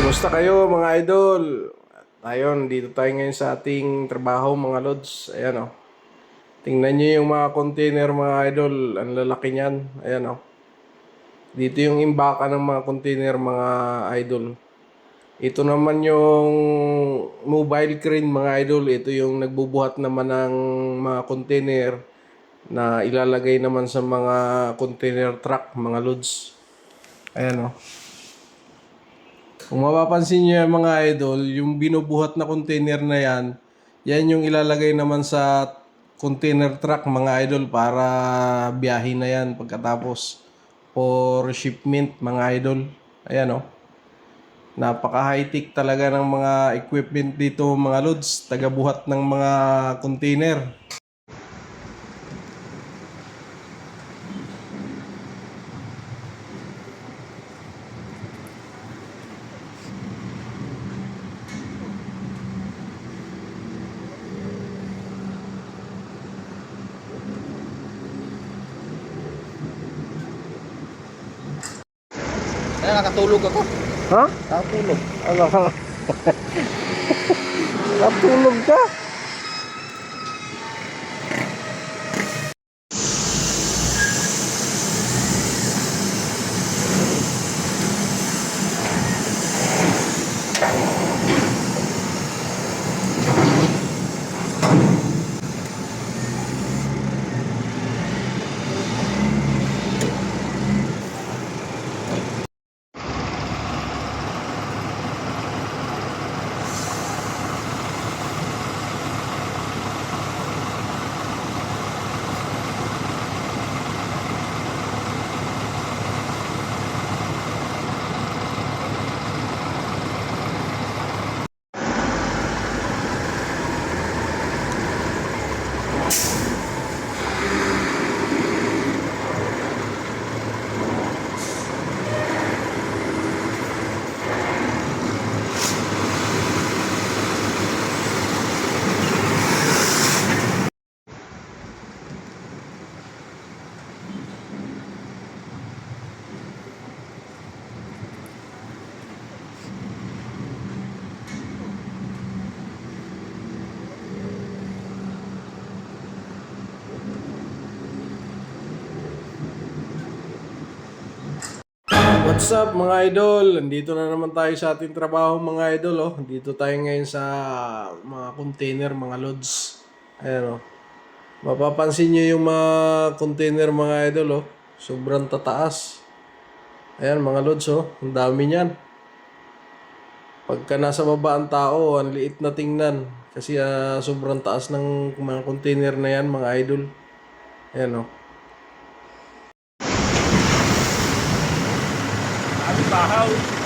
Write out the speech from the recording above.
Kumusta kayo mga idol? Ayun, dito tayo ngayon sa ating trabaho mga lods. Ayan o. Tingnan nyo yung mga container mga idol. Ang lalaki niyan. Ayan o. Dito yung imbaka ng mga container mga idol. Ito naman yung mobile crane mga idol. Ito yung nagbubuhat naman ng mga container na ilalagay naman sa mga container truck mga lods. Ayan o. Kung mapapansin niyo yung mga idol, yung binubuhat na container na yan, yan yung ilalagay naman sa container truck mga idol para biyahe na yan pagkatapos for shipment mga idol. Ayan o. Napaka high-tech talaga ng mga equipment dito mga lods, tagabuhat ng mga container. Kaya nakatulog ako. Ha? Nakatulog. Ano ka? Natulog ka? What's up mga idol? Andito na naman tayo sa ating trabaho mga idol oh. Dito tayo ngayon sa mga container, mga loads. Ayan oh. Mapapansin nyo yung mga container mga idol oh. Sobrang tataas. Ayan mga loads oh. Ang dami niyan. Pagka nasa baba ang tao, ang liit na tingnan. Kasi sobrang taas ng mga container na yan mga idol. Ayan oh. Sabi bahaw.